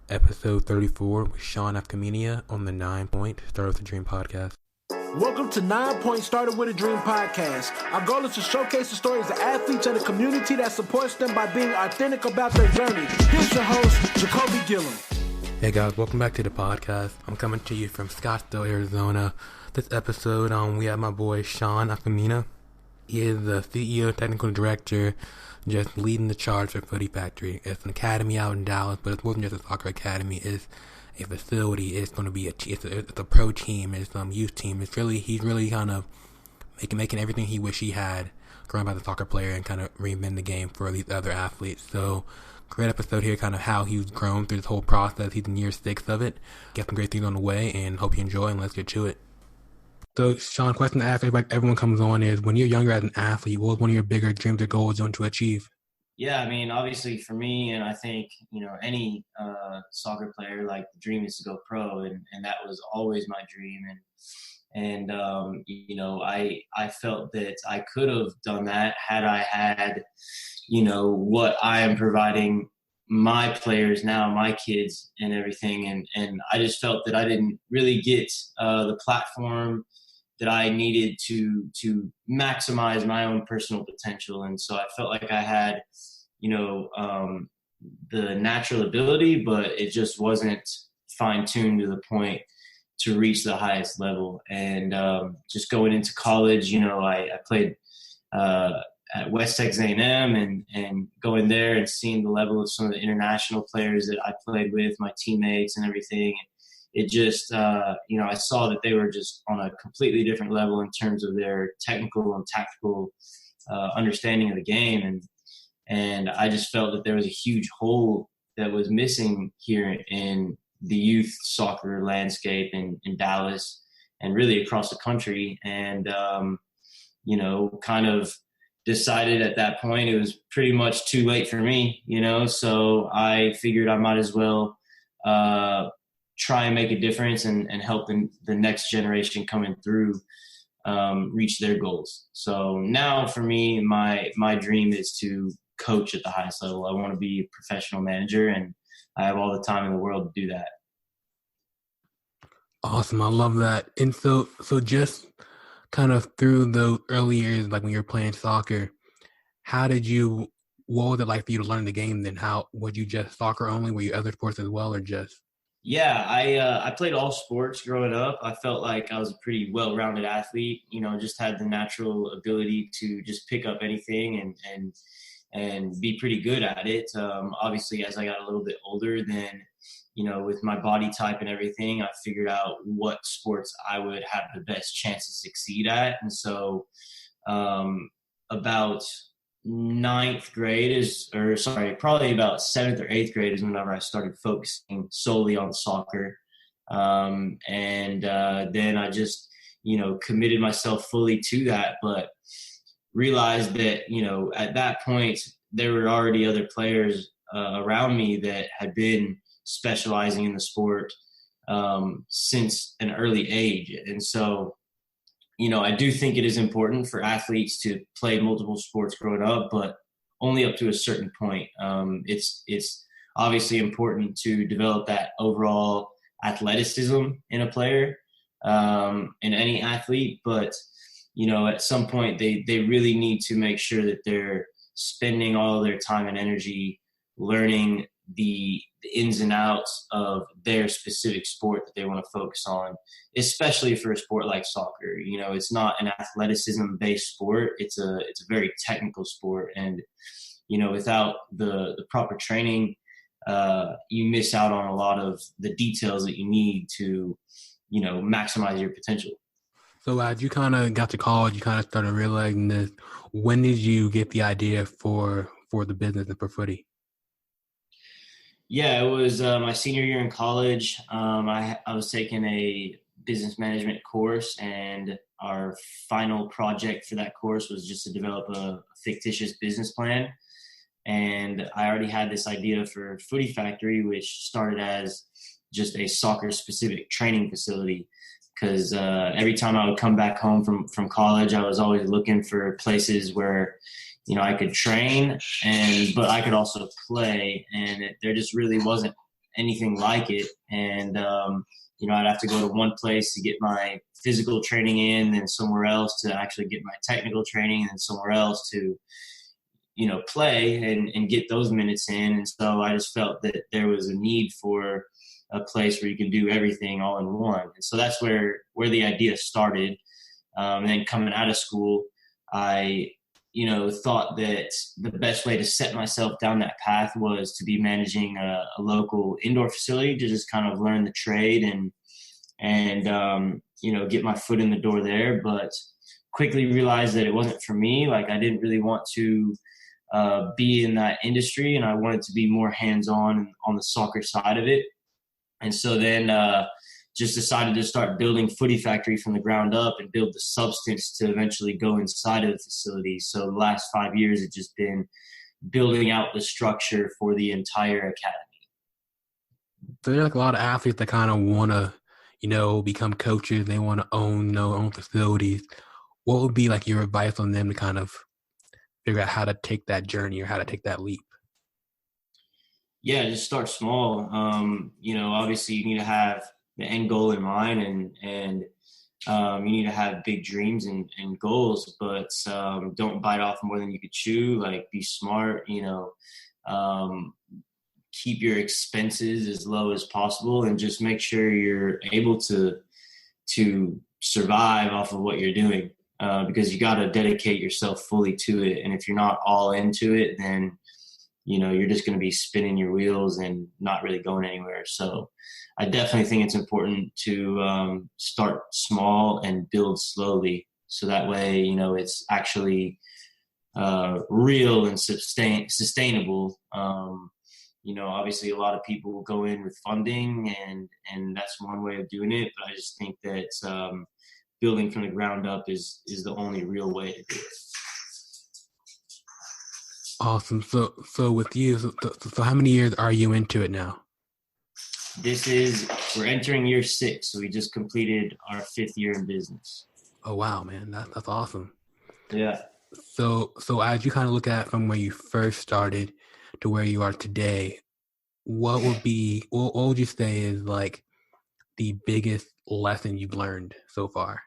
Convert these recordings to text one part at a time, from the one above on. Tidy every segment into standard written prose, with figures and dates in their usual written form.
episode 34 with Sean Afkhaminia on the 9 Point Start with a Dream podcast. Welcome to 9 Point Started with a Dream podcast. Our goal is to showcase the stories of athletes and the community that supports them by being authentic about their journey. Here's your host, Jacolby Gilliam. Hey guys, welcome back to the podcast. I'm coming to you from Scottsdale, Arizona. This episode, we have my boy Sean Afkhaminia. He is the CEO, technical director, just leading the charge for Footy Factory. It's an academy out in Dallas, but it's more than just a soccer academy. It's a facility. It's going to be it's a pro team. It's a youth team. He's really kind of making everything he wish he had growing up as a soccer player and kind of reinvent the game for these other athletes. So great episode here, kind of how he's grown through this whole process. He's in year 6 of it. Got some great things on the way, and hope you enjoy, and let's get to it. So, Sean, question to ask everyone comes on is, when you're younger as an athlete, what was one of your bigger dreams or goals you want to achieve? Yeah, I mean, obviously for me, and I think, any soccer player, like, the dream is to go pro, and that was always my dream. And I felt that I could have done that had I had, what I am providing my players now, my kids and everything. And I just felt that I didn't really get the platform that I needed to maximize my own personal potential. And so I felt like I had, the natural ability, but it just wasn't fine-tuned to the point to reach the highest level. And just going into college, I played at West Texas A&M and going there and seeing the level of some of the international players that I played with, my teammates and everything. It just, I saw that they were just on a completely different level in terms of their technical and tactical understanding of the game. And I just felt that there was a huge hole that was missing here in the youth soccer landscape in Dallas and really across the country. And, kind of decided at that point it was pretty much too late for me, so I figured I might as well try and make a difference and help the next generation coming through reach their goals. So now for me, my dream is to coach at the highest level. I want to be a professional manager, and I have all the time in the world to do that. Awesome. I love that. And so just kind of through the early years, like when you were playing soccer, what was it like for you to learn the game then? Was you just soccer only? Were you other sports as well, or just? Yeah, I played all sports growing up. I felt like I was a pretty well-rounded athlete, just had the natural ability to just pick up anything and be pretty good at it. Obviously, as I got a little bit older, then, with my body type and everything, I figured out what sports I would have the best chance to succeed at. And so about probably about 7th or 8th grade is whenever I started focusing solely on soccer. Then I just, committed myself fully to that, but realized that, at that point, there were already other players around me that had been specializing in the sport since an early age. And so, I do think it is important for athletes to play multiple sports growing up, but only up to a certain point. It's obviously important to develop that overall athleticism in a player, in any athlete, but at some point they really need to make sure that they're spending all their time and energy learning the ins and outs of their specific sport that they want to focus on, especially for a sport like soccer. It's not an athleticism-based sport. It's a very technical sport. And, without the proper training, you miss out on a lot of the details that you need to, maximize your potential. So as you kind of got to college, you kind of started realizing this. When did you get the idea for the business and for Footy? Yeah, it was my senior year in college. I was taking a business management course, and our final project for that course was just to develop a fictitious business plan. And I already had this idea for Footy Factory, which started as just a soccer-specific training facility. Because every time I would come back home from college, I was always looking for places where, I could train, but I could also play. And there just really wasn't anything like it. And, I'd have to go to one place to get my physical training in, then somewhere else to actually get my technical training, and then somewhere else to, play and get those minutes in. And so I just felt that there was a need for a place where you can do everything all in one. And so that's where the idea started. And then coming out of school, I, thought that the best way to set myself down that path was to be managing a local indoor facility to just kind of learn the trade and get my foot in the door there. But quickly realized that it wasn't for me. Like, I didn't really want to be in that industry, and I wanted to be more hands-on on the soccer side of it. And so then just decided to start building Footy Factory from the ground up and build the substance to eventually go inside of the facility. So the last 5 years, it's just been building out the structure for the entire academy. So there's like a lot of athletes that kind of want to, become coaches. They want to own their own facilities. What would be like your advice on them to kind of figure out how to take that journey or how to take that leap? Yeah, just start small. Obviously you need to have the end goal in mind, and you need to have big dreams and goals, but don't bite off more than you could chew. Like, be smart, keep your expenses as low as possible, and just make sure you're able to survive off of what you're doing, because you got to dedicate yourself fully to it. And if you're not all into it, then you're just going to be spinning your wheels and not really going anywhere. So I definitely think it's important to start small and build slowly. So that way, it's actually real and sustainable. Obviously a lot of people will go in with funding, and that's one way of doing it. But I just think that building from the ground up is the only real way to do it. Awesome. So with you, so how many years are you into it now? We're entering year 6, so we just completed our 5th year in business. Oh wow, man, that's awesome. Yeah. So as you kind of look at it from where you first started to where you are today, what would you say is like the biggest lesson you've learned so far?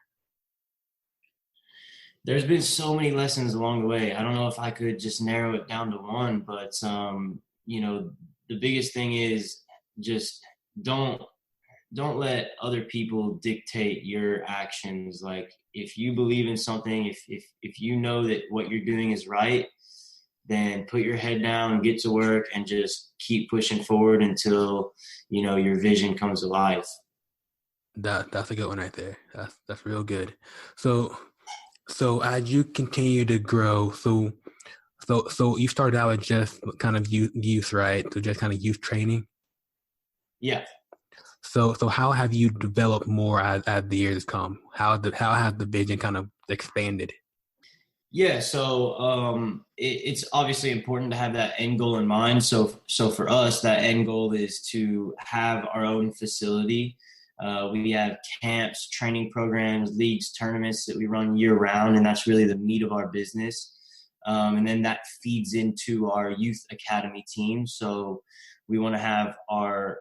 There's been so many lessons along the way. I don't know if I could just narrow it down to one, but the biggest thing is just don't let other people dictate your actions. Like, if you believe in something, if you know that what you're doing is right, then put your head down and get to work and just keep pushing forward until your vision comes alive. That's a good one right there. That's real good. So as you continue to grow, so you started out with just kind of youth, right? So just kind of youth training. Yeah. So how have you developed more as the years come? How has the vision kind of expanded? Yeah. So it's obviously important to have that end goal in mind. So for us, that end goal is to have our own facility. We have camps, training programs, leagues, tournaments that we run year round, and that's really the meat of our business. And then that feeds into our youth academy team. So we want to have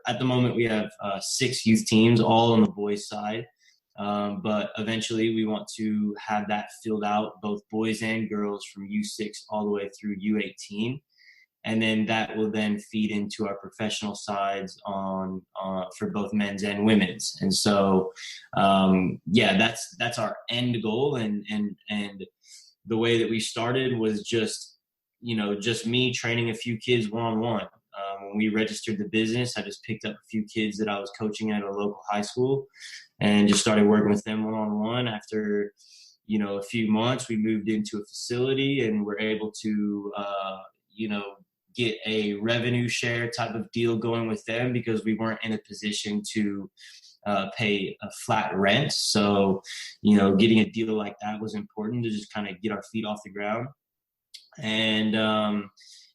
at the moment we have 6 youth teams, all on the boys side. But eventually we want to have that filled out, both boys and girls, from U6 all the way through U18. And then that will then feed into our professional sides for both men's and women's. And so, that's our end goal. And the way that we started was just me training a few kids one-on-one. When we registered the business, I just picked up a few kids that I was coaching at a local high school and just started working with them one-on-one. After, a few months, we moved into a facility and were able to, get a revenue share type of deal going with them, because we weren't in a position to pay a flat rent. So, getting a deal like that was important to just kind of get our feet off the ground.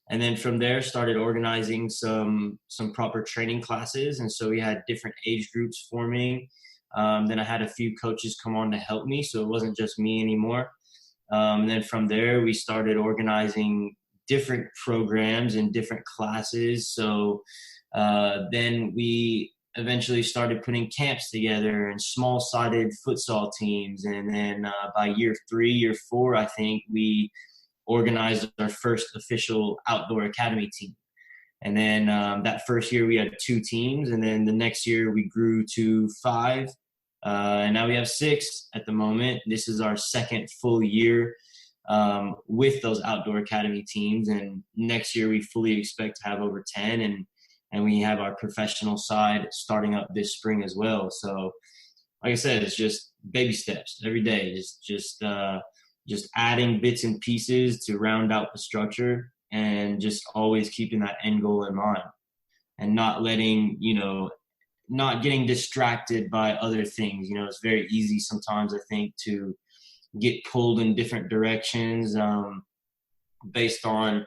And then from there started organizing some proper training classes. And so we had different age groups forming. Then I had a few coaches come on to help me, so it wasn't just me anymore. And then from there, we started organizing different programs and different classes. So Then we eventually started putting camps together and small-sided futsal teams. And then by year 3, year 4, I think, we organized our first official outdoor academy team. And then that first year we had 2 teams. And then the next year we grew to 5. And now we have 6 at the moment. This is our second full year with those outdoor academy teams. And next year we fully expect to have over 10. And we have our professional side starting up this spring as well. So like I said, it's just baby steps every day, just adding bits and pieces to round out the structure, and just always keeping that end goal in mind, and not letting, not getting distracted by other things. It's very easy sometimes, I think, to get pulled in different directions based on,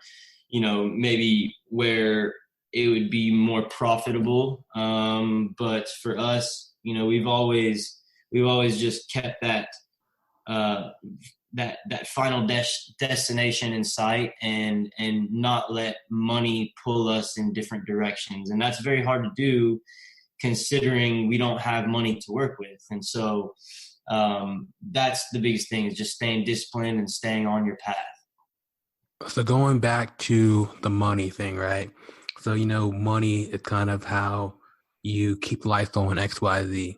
maybe where it would be more profitable. But for us, we've always just kept that final destination in sight, and not let money pull us in different directions. And that's very hard to do, considering we don't have money to work with. And so that's the biggest thing, is just staying disciplined and staying on your path. So going back to the money thing, right? So, money is kind of how you keep life going, X, Y, Z.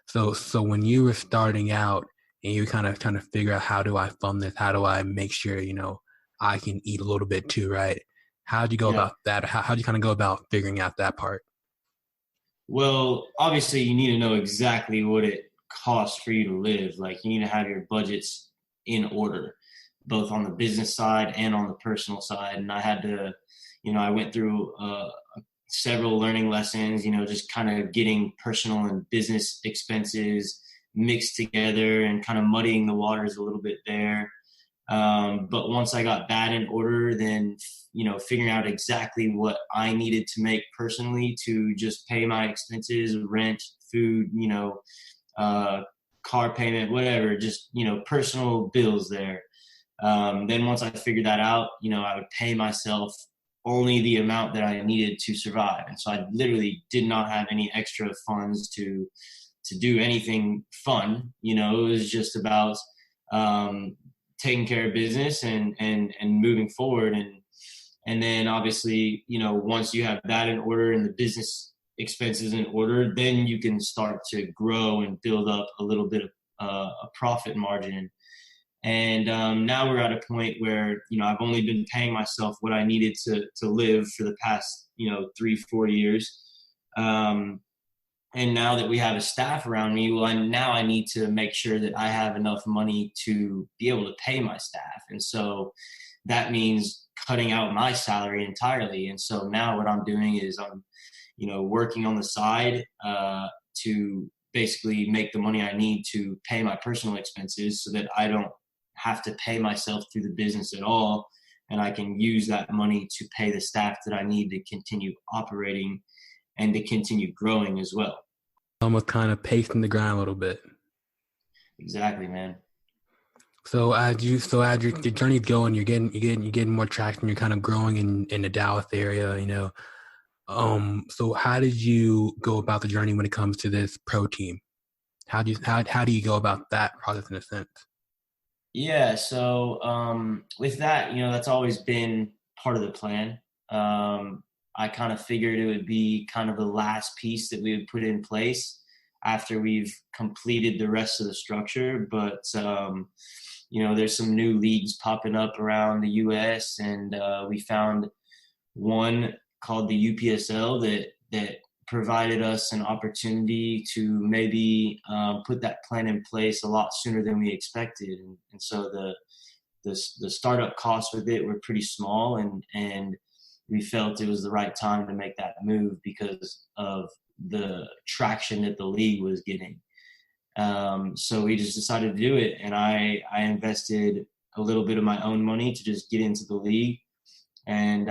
So when you were starting out and you're kind of trying to figure out, how do I fund this? How do I make sure, I can eat a little bit too, right? How'd you go about that? How'd you kind of go about figuring out that part? Well, obviously you need to know exactly what it costs for you to live. Like, you need to have your budgets in order, both on the business side and on the personal side. And I had to, I went through several learning lessons, just kind of getting personal and business expenses mixed together and kind of muddying the waters a little bit there. But once I got that in order, then, figuring out exactly what I needed to make personally to just pay my expenses, rent, food, car payment, whatever, just, personal bills there. Then once I figured that out, I would pay myself only the amount that I needed to survive. And so I literally did not have any extra funds to do anything fun. It was just about taking care of business and moving forward. And then obviously, once you have that in order and the business expenses in order, then you can start to grow and build up a little bit of a profit margin. And now we're at a point where, I've only been paying myself what I needed to live for the past, 3-4 years. And now that we have a staff around me, now I need to make sure that I have enough money to be able to pay my staff. And so that means cutting out my salary entirely. And so now what I'm doing is I'm, working on the side to basically make the money I need to pay my personal expenses, so that I don't have to pay myself through the business at all, and I can use that money to pay the staff that I need to continue operating and to continue growing as well. Almost kind of pacing the grind a little bit. Exactly, man. So as your journey's going, you're getting more traction. You're kind of growing in the Dallas area, So how did you go about the journey when it comes to this pro team? How do you go about that process in a sense? Yeah, so with that, that's always been part of the plan. I kind of figured it would be kind of the last piece that we would put in place after we've completed the rest of the structure. But, there's some new leagues popping up around the U.S., and we found one called the UPSL that provided us an opportunity to maybe put that plan in place a lot sooner than we expected. And so the startup costs with it were pretty small, and we felt it was the right time to make that move because of the traction that the league was getting. So we just decided to do it, and I invested a little bit of my own money to just get into the league. And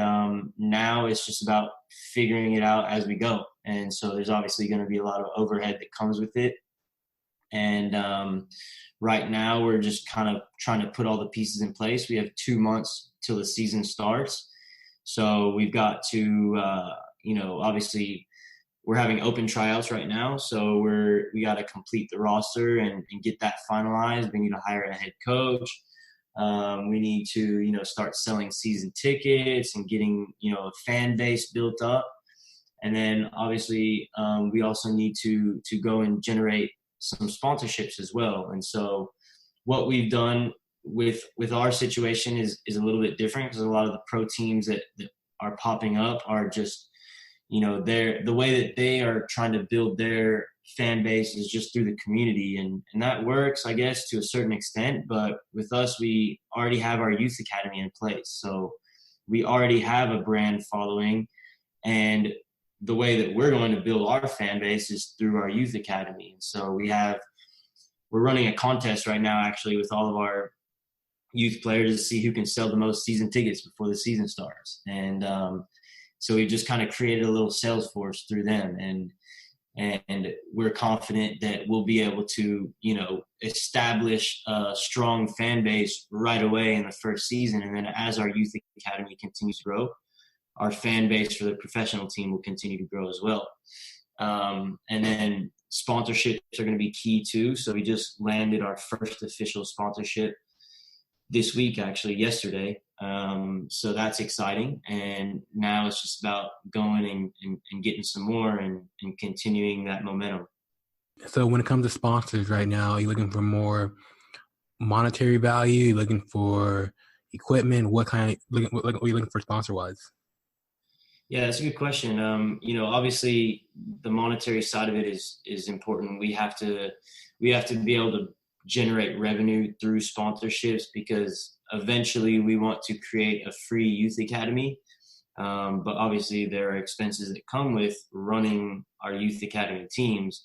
now it's just about figuring it out as we go. And so there's obviously going to be a lot of overhead that comes with it. And right now we're just kind of trying to put all the pieces in place. We have 2 months till the season starts. So we've got to, obviously we're having open tryouts right now. So we got to complete the roster and get that finalized. We need to hire a head coach. We need to, start selling season tickets and getting, a fan base built up. And then obviously we also need to go and generate some sponsorships as well. And so what we've done with our situation is a little bit different, because a lot of the pro teams that are popping up are just, the way that they are trying to build their fan base is just through the community. And that works, I guess, to a certain extent. But with us, we already have our youth academy in place. So we already have a brand following. And the way that we're going to build our fan base is through our youth academy. And so we're running a contest right now, actually, with all of our youth players to see who can sell the most season tickets before the season starts. And so we just kind of created a little sales force through them. And we're confident that we'll be able to, establish a strong fan base right away in the first season. And then as our youth academy continues to grow, our fan base for the professional team will continue to grow as well. And then sponsorships are going to be key too. So we just landed our first official sponsorship this week, actually yesterday. So that's exciting. And now it's just about going and getting some more and continuing that momentum. So when it comes to sponsors right now, are you looking for more monetary value? You're looking for equipment? What are you looking for sponsor-wise? Yeah, that's a good question. Obviously the monetary side of it is important. We have to be able to generate revenue through sponsorships, because eventually we want to create a free youth academy. But obviously there are expenses that come with running our youth academy teams.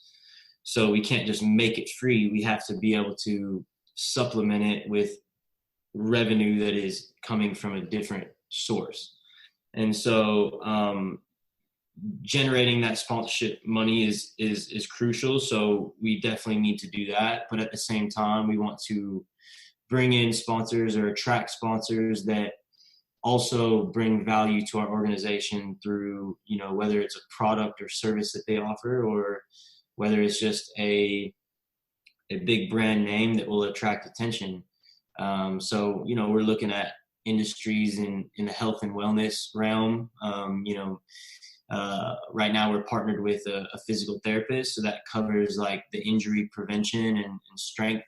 So we can't just make it free. We have to be able to supplement it with revenue that is coming from a different source. And so generating that sponsorship money is crucial. So we definitely need to do that. But at the same time, we want to bring in sponsors or attract sponsors that also bring value to our organization through, whether it's a product or service that they offer, or whether it's just a big brand name that will attract attention. So, we're looking at industries in the health and wellness realm. Right now we're partnered with a physical therapist, so that covers like the injury prevention and strength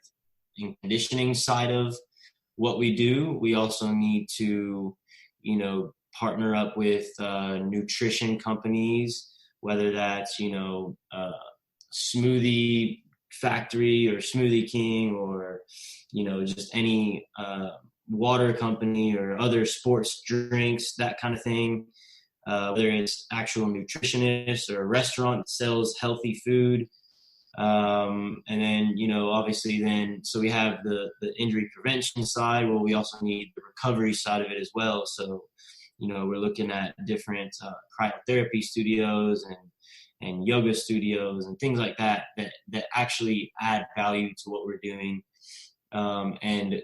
and conditioning side of what we do. We also need to, partner up with nutrition companies, whether that's, Smoothie Factory or Smoothie King, or, just any water company or other sports drinks, that kind of thing. Whether it's actual nutritionists or a restaurant that sells healthy food. And then, obviously then, so we have the injury prevention side. Well, we also need the recovery side of it as well. So, we're looking at different cryotherapy studios and yoga studios and things like that actually add value to what we're doing. And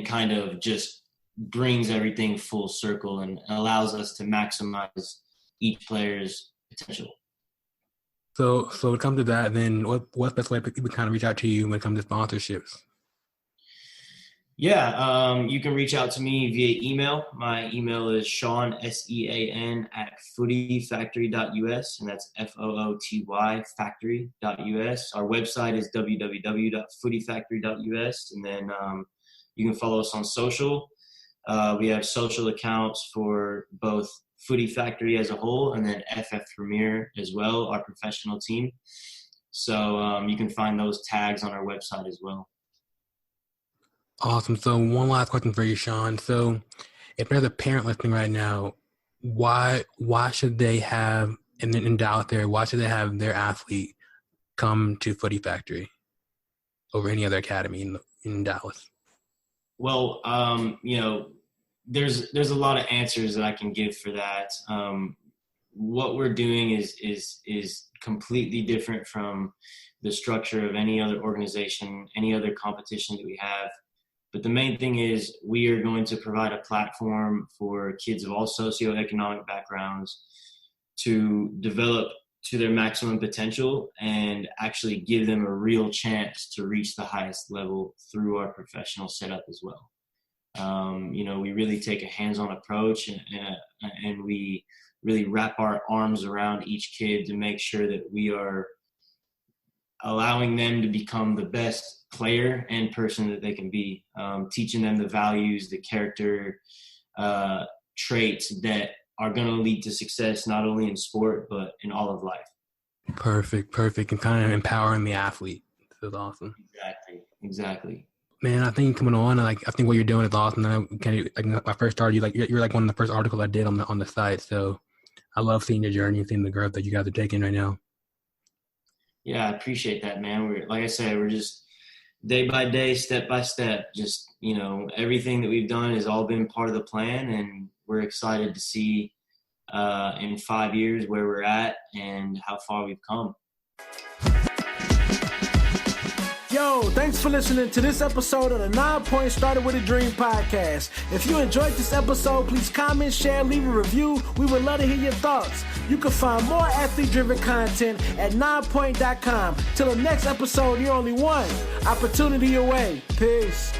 kind of just brings everything full circle and allows us to maximize each player's potential. So when it comes to that, then what's the best way people kind of reach out to you when it comes to sponsorships? Yeah, you can reach out to me via email. My email is Sean, SEAN, at footyfactory.us, and that's FOOTY factory.us. Our website is www.footyfactory.us, and then you can follow us on social. We have social accounts for both Footy Factory as a whole and then FF Premier as well, our professional team. So you can find those tags on our website as well. Awesome. So one last question for you, Sean. So if there's a parent listening right now, why should they have, in Dallas there, why should they have their athlete come to Footy Factory over any other academy in Dallas? Well, there's a lot of answers that I can give for that. What we're doing is completely different from the structure of any other organization, any other competition that we have. But the main thing is we are going to provide a platform for kids of all socioeconomic backgrounds to develop to their maximum potential and actually give them a real chance to reach the highest level through our professional setup as well. We really take a hands-on approach and we really wrap our arms around each kid to make sure that we are allowing them to become the best player and person that they can be, teaching them the values, the character traits that are going to lead to success, not only in sport, but in all of life. Perfect. And kind of empowering the athlete. That's awesome. Exactly. Man, I think coming on, I think what you're doing is awesome. When I first started, you're like one of the first articles I did on the site. So I love seeing your journey and seeing the growth that you guys are taking right now. Yeah, I appreciate that, man. Like I said, we're just day by day, step by step, just, everything that we've done has all been part of the plan, and we're excited to see in 5 years where we're at and how far we've come. Yo, thanks for listening to this episode of the 9 Point Started With a Dream podcast. If you enjoyed this episode, please comment, share, leave a review. We would love to hear your thoughts. You can find more athlete-driven content at 9point.com. Till the next episode, you're only one opportunity away. Peace.